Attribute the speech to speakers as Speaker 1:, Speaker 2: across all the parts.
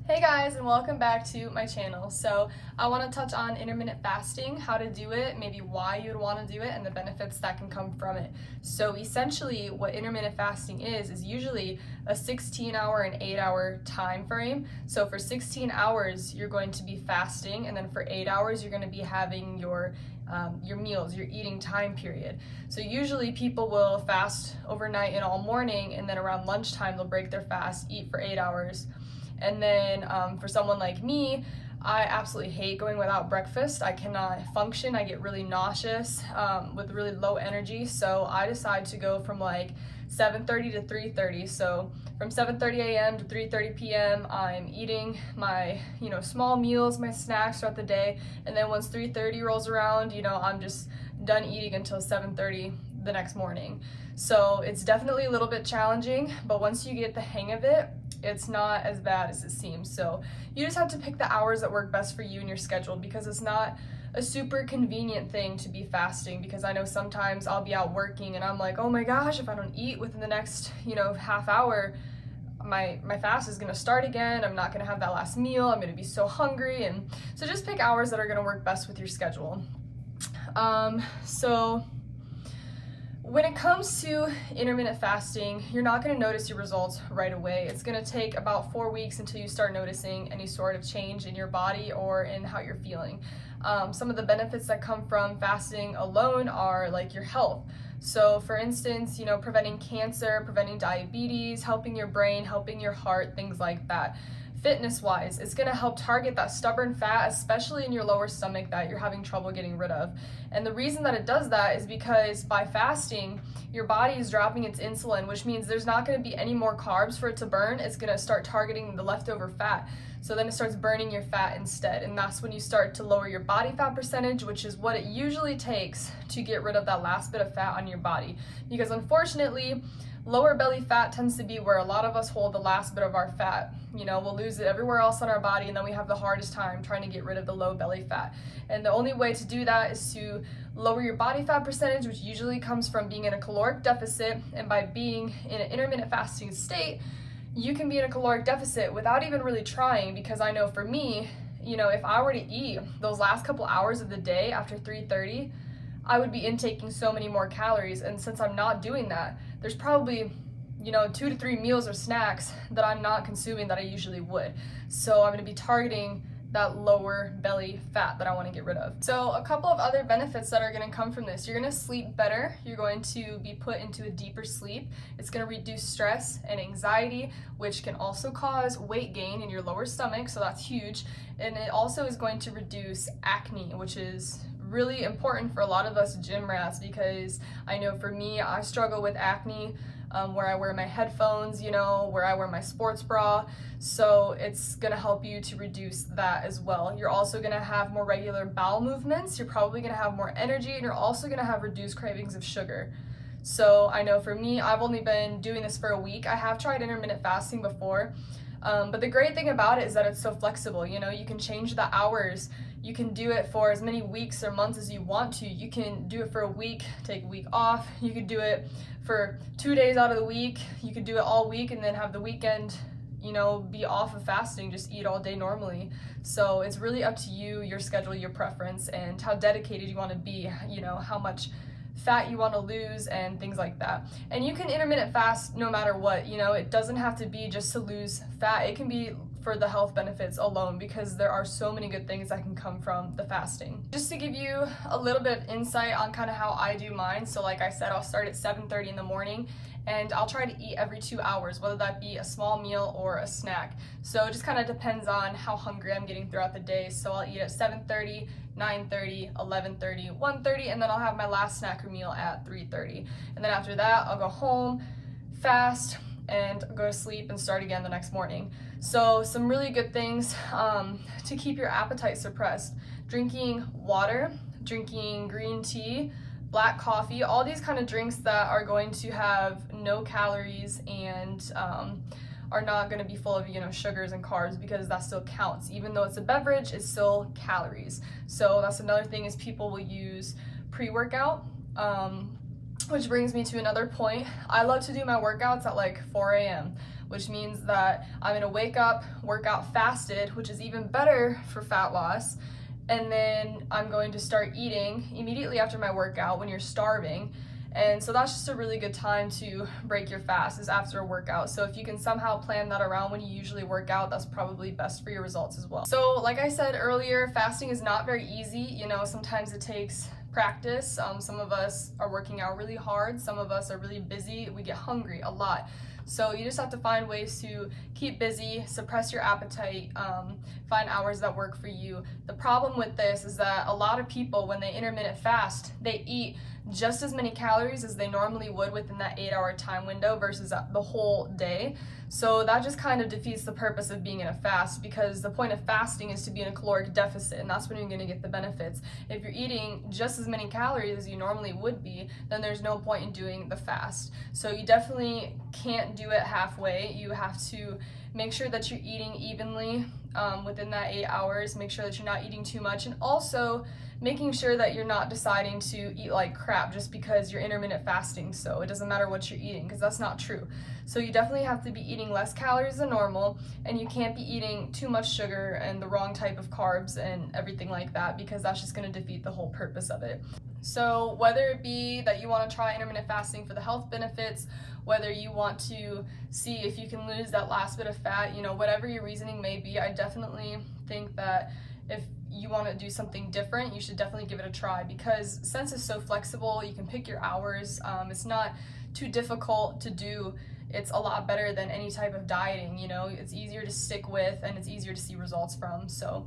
Speaker 1: Hey guys, and welcome back to my channel. So I want to touch on intermittent fasting, how to do it, maybe why you would want to do it, and the benefits that can come from it. So essentially what intermittent fasting is usually a 16-hour and 8-hour time frame. So for 16 hours you're going to be fasting, and then for 8 hours you're going to be having your meals, your eating time period. So usually people will fast overnight and all morning, and then around lunchtime they'll break their fast, eat for 8 hours. And then for someone like me, I absolutely hate going without breakfast. I cannot function. I get really nauseous with really low energy. So I decide to go from like 7:30 to 3:30. So from 7:30 a.m. to 3:30 p.m. I'm eating my small meals, my snacks throughout the day. And then once 3:30 rolls around, I'm just done eating until 7:30 the next morning. So it's definitely a little bit challenging, but once you get the hang of it, it's not as bad as it seems. So you just have to pick the hours that work best for you and your schedule, because it's not a super convenient thing to be fasting, because I know sometimes I'll be out working and I'm like, oh my gosh, if I don't eat within the next half hour, my fast is going to start again. I'm not going to have that last meal. I'm going to be so hungry. And so just pick hours that are going to work best with your schedule. So when it comes to intermittent fasting, you're not going to notice your results right away. It's going to take about 4 weeks until you start noticing any sort of change in your body or in how you're feeling. Some of the benefits that come from fasting alone are like your health. So for instance, preventing cancer, preventing diabetes, helping your brain, helping your heart, things like that. Fitness-wise, it's going to help target that stubborn fat, especially in your lower stomach, that you're having trouble getting rid of. And the reason that it does that is because by fasting, your body is dropping its insulin, which means there's not going to be any more carbs for it to burn. It's going to start targeting the leftover fat. So then it starts burning your fat instead. And that's when you start to lower your body fat percentage, which is what it usually takes to get rid of that last bit of fat on your body. Because unfortunately, lower belly fat tends to be where a lot of us hold the last bit of our fat. We'll lose it everywhere else on our body, and then we have the hardest time trying to get rid of the low belly fat. And the only way to do that is to lower your body fat percentage, which usually comes from being in a caloric deficit. And by being in an intermittent fasting state, you can be in a caloric deficit without even really trying, because I know for me, if I were to eat those last couple hours of the day after 3:30, I would be intaking so many more calories. And since I'm not doing that, there's probably 2 to 3 meals or snacks that I'm not consuming that I usually would. So I'm going to be targeting that lower belly fat that I want to get rid of. So a couple of other benefits that are going to come from this: you're going to sleep better. You're going to be put into a deeper sleep. It's going to reduce stress and anxiety, which can also cause weight gain in your lower stomach, so that's huge. And it also is going to reduce acne, which is really important for a lot of us gym rats, because I know for me, I struggle with acne where I wear my headphones, where I wear my sports bra. So it's gonna help you to reduce that as well. You're also gonna have more regular bowel movements. You're probably gonna have more energy, and you're also gonna have reduced cravings of sugar. So I know for me, I've only been doing this for a week. I have tried intermittent fasting before. But the great thing about it is that it's so flexible. You can change the hours. You can do it for as many weeks or months as you want to. You can do it for a week, take a week off. You could do it for 2 days out of the week. You could do it all week and then have the weekend, be off of fasting, just eat all day normally. So it's really up to you, your schedule, your preference, and how dedicated you want to be, how much fat you want to lose and things like that. And you can intermittent fast no matter what. It doesn't have to be just to lose fat. It can be for the health benefits alone, because there are so many good things that can come from the fasting. Just to give you a little bit of insight on kind of how I do mine. So like I said, I'll start at 7:30 in the morning, and I'll try to eat every 2 hours, whether that be a small meal or a snack. So it just kind of depends on how hungry I'm getting throughout the day. So I'll eat at 7:30, 9:30, 11:30, 1:30, and then I'll have my last snack or meal at 3:30. And then after that, I'll go home, fast, and go to sleep and start again the next morning. So some really good things to keep your appetite suppressed: drinking water, drinking green tea, black coffee, all these kind of drinks that are going to have no calories and are not going to be full of sugars and carbs, because that still counts. Even though it's a beverage, it's still calories. So that's another thing, is people will use pre-workout, which brings me to another point. I love to do my workouts at like 4 a.m. which means that I'm gonna wake up, work out fasted, which is even better for fat loss, and then I'm going to start eating immediately after my workout when you're starving. And so that's just a really good time to break your fast, is after a workout. So if you can somehow plan that around when you usually work out, that's probably best for your results as well. So like I said earlier, fasting is not very easy. You know, sometimes it takes practice. Some of us are working out really hard. Some of us are really busy. We get hungry a lot. So you just have to find ways to keep busy, suppress your appetite, find hours that work for you. The problem with this is that a lot of people, when they intermittent fast, they eat just as many calories as they normally would within that 8-hour time window versus the whole day. So that just kind of defeats the purpose of being in a fast, because the point of fasting is to be in a caloric deficit, and that's when you're going to get the benefits. If you're eating just as many calories as you normally would be, then there's no point in doing the fast. So you definitely can't do it halfway. You have to make sure that you're eating evenly within that 8 hours. Make sure that you're not eating too much, and also making sure that you're not deciding to eat like crap just because you're intermittent fasting, so it doesn't matter what you're eating, because that's not true. So you definitely have to be eating less calories than normal, and you can't be eating too much sugar and the wrong type of carbs and everything like that, because that's just going to defeat the whole purpose of it. So whether it be that you want to try intermittent fasting for the health benefits, whether you want to see if you can lose that last bit of fat, you know, whatever your reasoning may be, I definitely think that if you want to do something different, you should definitely give it a try, because since it's so flexible, you can pick your hours. It's not too difficult to do. It's a lot better than any type of dieting, you know. It's easier to stick with, and it's easier to see results from. So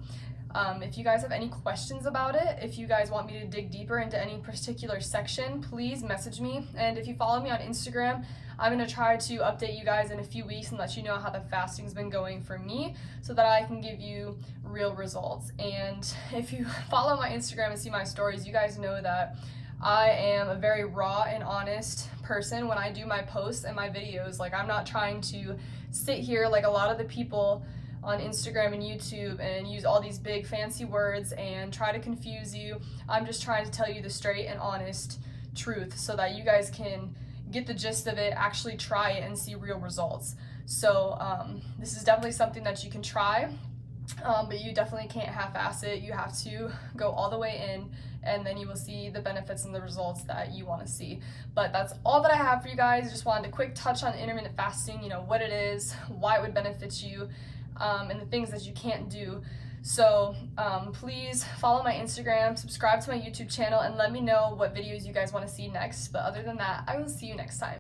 Speaker 1: if you guys have any questions about it, if you guys want me to dig deeper into any particular section, please message me. And if you follow me on Instagram, I'm going to try to update you guys in a few weeks and let you know how the fasting's been going for me, so that I can give you real results. And if you follow my Instagram and see my stories, you guys know that I am a very raw and honest person when I do my posts and my videos. Like, I'm not trying to sit here like a lot of the people on Instagram and YouTube and use all these big fancy words and try to confuse you. I'm just trying to tell you the straight and honest truth, so that you guys can get the gist of it, actually try it, and see real results. So this is definitely something that you can try, but you definitely can't half-ass it. You have to go all the way in, and then you will see the benefits and the results that you want to see. But that's all that I have for you guys. Just wanted a quick touch on intermittent fasting, you know, what it is, why it would benefit you, and the things that you can't do. So please follow my Instagram, subscribe to my YouTube channel, and let me know what videos you guys want to see next. But other than that, I will see you next time.